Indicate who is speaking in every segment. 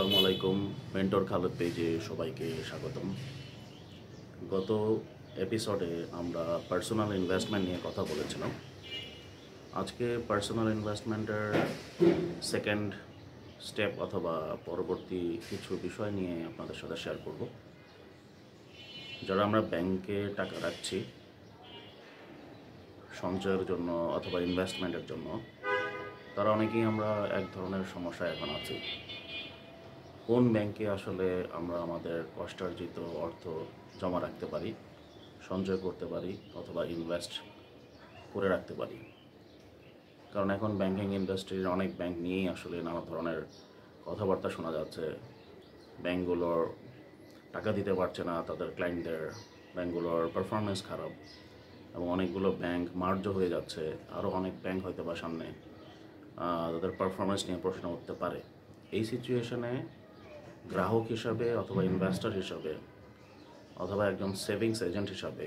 Speaker 1: আসসালামু আলাইকুম। মেন্টর খালেদ পেজে সবাইকে স্বাগতম। গত এপিসোডে আমরা পার্সোনাল ইনভেস্টমেন্ট নিয়ে কথা বলেছিলাম। আজকে পার্সোনাল ইনভেস্টমেন্টের সেকেন্ড স্টেপ অথবা পরবর্তী কিছু বিষয় নিয়ে আপনাদের সাথে শেয়ার করব। যারা আমরা ব্যাংকে টাকা রাখছি সঞ্চয়ের জন্য অথবা ইনভেস্টমেন্টের জন্য, তারা অনেকেই আমরা এক ধরনের সমস্যা এখন আছি। কোন ব্যাংকে আসলে আমরা আমাদের কষ্টার্জিত অর্থ জমা রাখতে পারি, সঞ্চয় করতে পারি অথবা ইনভেস্ট করে রাখতে পারি। কারণ এখন ব্যাংকিং ইন্ডাস্ট্রির অনেক ব্যাংক নিয়েই আসলে নানা ধরনের কথাবার্তা শোনা যাচ্ছে। ব্যাংকগুলোর টাকা দিতে পারছে না তাদের ক্লায়েন্টদের, ব্যাংকগুলোর পারফরমেন্স খারাপ এবং অনেকগুলো ব্যাংক মার্জও হয়ে যাচ্ছে। আরও অনেক ব্যাংক হয়তো বা সামনে তাদের পারফরমেন্স নিয়ে প্রশ্ন উঠতে পারে। এই সিচুয়েশনে গ্রাহক হিসাবে অথবা ইনভেস্টর হিসাবে অথবা একজন সেভিংস এজেন্ট হিসাবে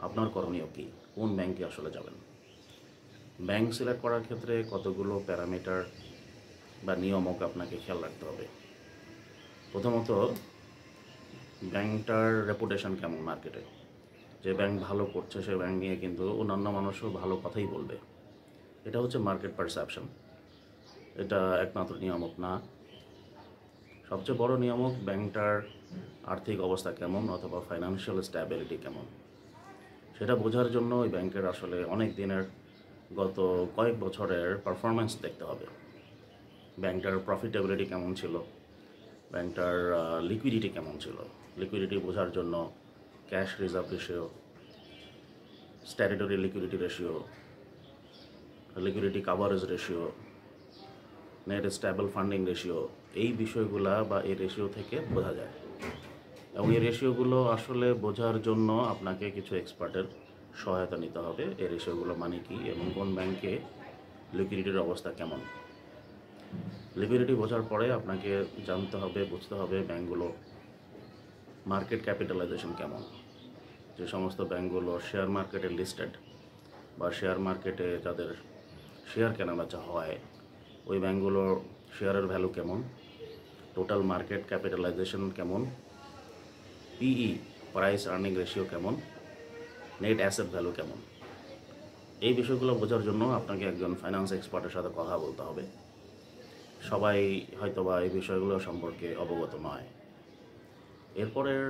Speaker 1: আপনার করণীয় কী? কোন ব্যাংকে আসলে যাবেন? ব্যাংক সিলেক্ট করার ক্ষেত্রে কতগুলো প্যারামিটার বা নিয়মক আপনাকে খেয়াল রাখতে হবে। প্রথমত, ব্যাংকটার রেপুটেশন কেমন মার্কেটে। যে ব্যাংক ভালো করছে সে ব্যাংক নিয়ে কিন্তু অন্যান্য মানুষও ভালো কথাই বলবে। এটা হচ্ছে মার্কেট পারসেপশন, এটা একমাত্র নিয়ামক না। সবচেয়ে বড় নিয়ামক ব্যাংকটার আর্থিক অবস্থা কেমন অথবা ফাইন্যান্সিয়াল স্ট্যাবিলিটি কেমন। সেটা বোঝার জন্য ওই ব্যাংকের আসলে অনেক দিনের, গত কয়েক বছরের পারফরমেন্স দেখতে হবে। ব্যাংকটার প্রফিটেবিলিটি কেমন ছিল, ব্যাংকটার লিকুইডিটি কেমন ছিল। লিকুইডিটি বোঝার জন্য cash reserve ratio, statutory liquidity ratio, liquidity coverage ratio, net stable funding ratio, এই বিষয়গুলা বা এই রেশিও থেকে বোঝা যায়। এবং এই রেশিওগুলো আসলে বোঝার জন্য আপনাকে কিছু এক্সপার্টের সহায়তা নিতে হবে। এই রেশিওগুলো মানে কি এবং কোন ব্যাংকে লিকুইডিটির অবস্থা কেমন। লিকুইডিটি বোঝার পরে আপনাকে জানতে হবে, বুঝতে হবে ব্যাংকগুলো মার্কেট ক্যাপিটালাইজেশন কেমন। যে সমস্ত ব্যাংকগুলো শেয়ার মার্কেটে লিস্টেড বা শেয়ার মার্কেটে যাদের শেয়ার কেনাবেচা হয়, ওই ব্যাংকগুলোর শেয়ারের ভ্যালু কেমন, টোটাল মার্কেট ক্যাপিটালাইজেশন কেমন, পিই প্রাইস আর্নিং রেশিও কেমন, নেট অ্যাসেট ভ্যালু কেমন। এই বিষয়গুলো বোঝার জন্য আপনাকে একজন ফাইন্যান্স এক্সপার্টের সাথে কথা বলতে হবে। সবাই হয়তোবা এই বিষয়গুলো সম্পর্কে অবগত নয়। এরপরের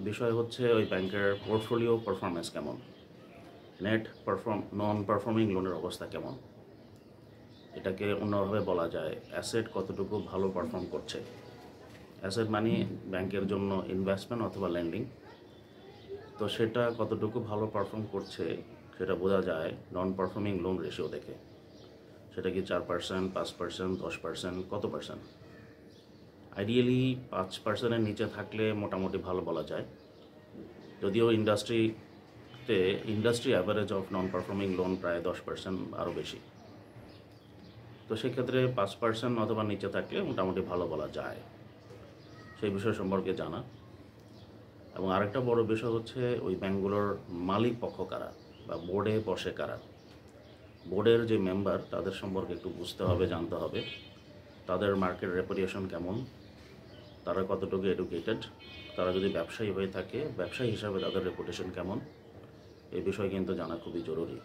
Speaker 1: বিষয় হচ্ছে ওই ব্যাংকের পোর্টফোলিও পারফরমেন্স কেমন, নন পারফর্মিং লোনের অবস্থা কেমন। এটাকে অন্যভাবে বলা যায় অ্যাসেট কতটুকু ভালো পারফর্ম করছে। অ্যাসেট মানে ব্যাংকের জন্য ইনভেস্টমেন্ট অথবা লেন্ডিং, তো সেটা কতটুকু ভালো পারফর্ম করছে সেটা বোঝা যায় নন পারফর্মিং লোন রেশিও দেখে। সেটা কি 4%, 5%, 10%, কত পার্সেন্ট। আইডিয়ালি 5%-এর নিচে থাকলে মোটামুটি ভালো বলা যায়। যদিও industry average of non performing loan প্রায় 10%, আরও বেশি। তো সেক্ষেত্রে 5% অথবা নিচে থাকলে মোটামুটি ভালো বলা যায়। সেই বিষয় সম্পর্কে জানা। এবং আরেকটা বড় বিষয় হচ্ছে ওই ব্যাংকগুলোর মালিক পক্ষ কারা বা বোর্ডে বসে কারা। বোর্ডের যে মেম্বার তাদের সম্পর্কে একটু বুঝতে হবে, জানতে হবে। তাদের মার্কেট রেপুটেশন কেমন, তারা কতটুকু এডুকেটেড, তারা যদি ব্যবসায়ী হয়ে থাকে ব্যবসায়ী হিসাবে তাদের রেপুটেশন কেমন, এই বিষয় কিন্তু জানা খুবই জরুরি।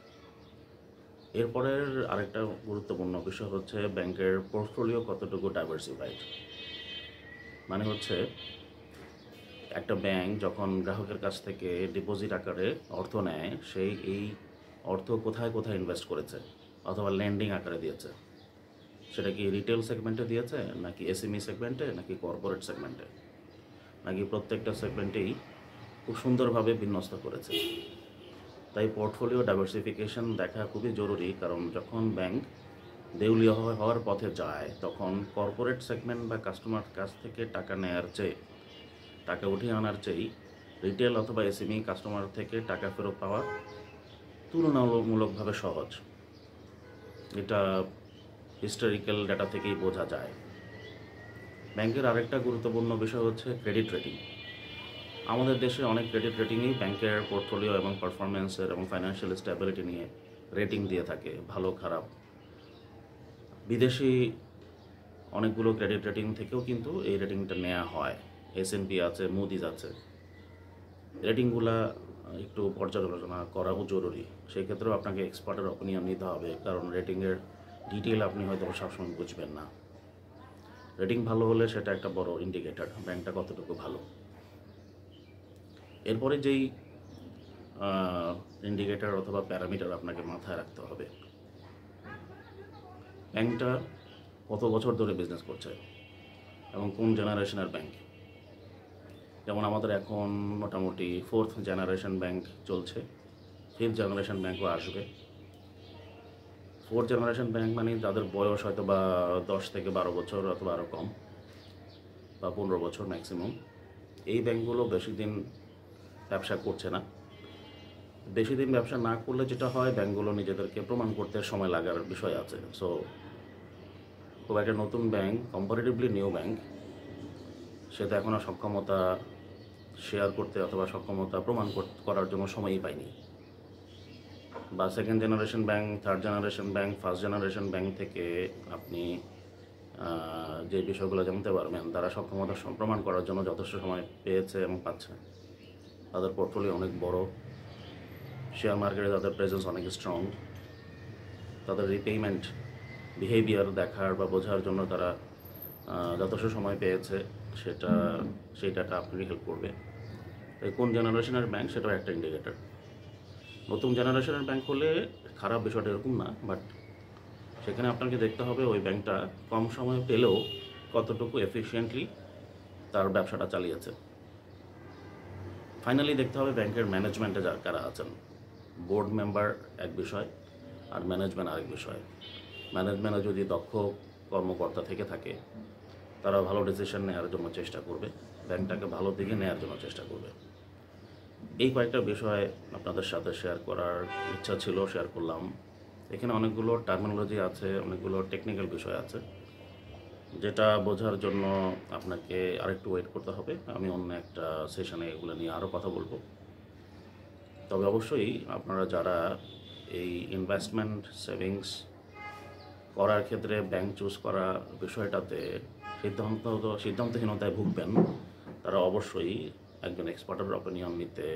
Speaker 1: এরপরের আরেকটা গুরুত্বপূর্ণ বিষয় হচ্ছে ব্যাংকের পোর্টফোলিও কতটুকু ডাইভার্সিফাইড। মানে হচ্ছে একটা ব্যাংক যখন গ্রাহকের কাছ থেকে ডিপোজিট আকারে অর্থ নেয়, সেই এই অর্থ কোথায় কোথায় ইনভেস্ট করেছে অথবা লেন্ডিং আকারে দিয়েছে। সেটা কি রিটেল সেগমেন্টে দিয়েছে, নাকি এসএমই সেগমেন্টে, নাকি কর্পোরেট সেগমেন্টে, নাকি প্রত্যেকটা সেগমেন্টেই খুব সুন্দরভাবে বিন্যস্ত করেছে। তাই পোর্টফোলিও ডাইভার্সিফিকেশন দেখা খুবই জরুরি। কারণ যখন ব্যাংক দেউলিয়া হওয়ার পথে যায় তখন কর্পোরেট সেগমেন্ট বা কাস্টমার কাছ থেকে টাকা নেওয়ার চেয়ে, টাকা উঠিয়ে আনার চেয়ে রিটেল অথবা এসএমই কাস্টমার থেকে টাকা ফেরত পাওয়া তুলনামূলকভাবে সহজ। এটা হিস্টোরিক্যাল ডেটা থেকেই বোঝা যায়। ব্যাংকের আরেকটা গুরুত্বপূর্ণ বিষয় হচ্ছে ক্রেডিট রেটিং। আমাদের দেশে অনেক ক্রেডিট রেটিংই ব্যাংকের পোর্টফোলিও এবং পারফরমেন্সের এবং ফাইন্যান্সিয়াল স্ট্যাবিলিটি নিয়ে রেটিং দিয়ে থাকে, ভালো খারাপ। বিদেশি অনেকগুলো ক্রেডিট রেটিং থেকেও কিন্তু এই রেটিংটা নেওয়া হয়। S&P আছে, মুদিজ আছে। রেটিংগুলা একটু পর্যালোচনা করাও জরুরি। সেই ক্ষেত্রেও আপনাকে এক্সপার্টের অপিনিয়ন নিতে হবে, কারণ রেটিংয়ের ডিটেল আপনি হয়তো সবসময় বুঝবেন না। রেটিং ভালো হলে সেটা একটা বড় ইন্ডিকেটর ব্যাংকটা কতটুকু ভালো। এরপরে যেই ইন্ডিকেটর অথবা প্যারামিটার আপনাকে মাথায় রাখতে হবে, ব্যাংকটা কত বছর ধরে বিজনেস করছে এবং কোন জেনারেশনের ব্যাংক। যেমন আমাদের এখন মোটামুটি 4th জেনারেশন ব্যাংক চলছে, 5th জেনারেশন ব্যাংকও আসবে। 4th জেনারেশন ব্যাংক মানে যাদের বয়স হয়তো বা 10 থেকে 12 বছর অথবা আরও কম, বা 15 বছর ম্যাক্সিমাম। এই ব্যাংকগুলো বেশি দিন ব্যবসা করছে না। বেশি দিন ব্যবসা না করলে যেটা হয়, ব্যাংকগুলো নিজেদেরকে প্রমাণ করতে সময় লাগার বিষয় আছে। সো খুব একটা নতুন ব্যাংক, কম্পারেটিভলি নিউ ব্যাংক, সেটা এখনও সক্ষমতা শেয়ার করতে অথবা সক্ষমতা প্রমাণ করার জন্য সময়ই পায়নি। বা 2nd generation bank, 3rd generation bank, 1st generation bank থেকে আপনি যে বিষয়গুলো জানতে পারবেন, তারা সক্ষমতা প্রমাণ করার জন্য যথেষ্ট সময় পেয়েছে এবং পাচ্ছে। তাদের পোর্টফোলিও অনেক বড়, শেয়ার মার্কেটে তাদের প্রেজেন্স অনেক স্ট্রং। তাদের রিপেমেন্ট বিহেভিয়ার দেখার বা বোঝার জন্য তারা যথেষ্ট সময় পেয়েছে, সেই ডাটা আপনাকে হেল্প করবে। তাই কোন জেনারেশনের ব্যাংক সেটাও একটা ইন্ডিকেটর। নতুন জেনারেশনের ব্যাংক হলে খারাপ বিষয়টা এরকম না, বাট সেখানে আপনাকে দেখতে হবে ওই ব্যাংকটা কম সময় পেলেও কতটুকু এফিশিয়েন্টলি তার ব্যবসাটা চালিয়েছে। ফাইনালি দেখতে হবে ব্যাংকের ম্যানেজমেন্টে কারা আছেন। বোর্ড মেম্বার এক বিষয়, আর ম্যানেজমেন্ট আরেক বিষয়। ম্যানেজমেন্টে যদি দক্ষ কর্মকর্তা থেকে থাকে, তারা ভালো ডিসিশন নেওয়ার জন্য চেষ্টা করবে, ব্যাংকটাকে ভালো দিকে নেওয়ার জন্য চেষ্টা করবে। এই কয়েকটা বিষয় আপনাদের সাথে শেয়ার করার ইচ্ছা ছিল, শেয়ার করলাম। এখানে অনেকগুলো টার্মিনোলজি আছে, অনেকগুলো টেকনিক্যাল বিষয় আছে, যেটা বোঝার জন্য আপনাকে আরেকটু ওয়েট করতে হবে। আমি অন্য একটা সেশনে এগুলো নিয়ে আরও কথা বলবো। তবে অবশ্যই আপনারা যারা এই ইনভেস্টমেন্ট সেভিংস করার ক্ষেত্রে ব্যাংক চুজ করা বিষয়টাতে সিদ্ধান্তহীনতায় ভুগবেন, তারা অবশ্যই একজন এক্সপার্টের অপিনিয়ন নিতে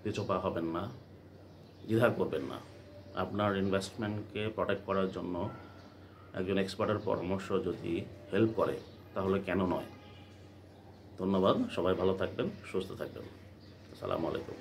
Speaker 1: পিছপা হবেন না, দ্বিধা করবেন না। আপনার ইনভেস্টমেন্টকে প্রোটেক্ট করার জন্য একজন এক্সপার্টের পরামর্শ যদি হেল্প করে, তাহলে কেন নয়। ধন্যবাদ। সবাই ভালো থাকবেন, সুস্থ থাকবেন। আসসালামু আলাইকুম।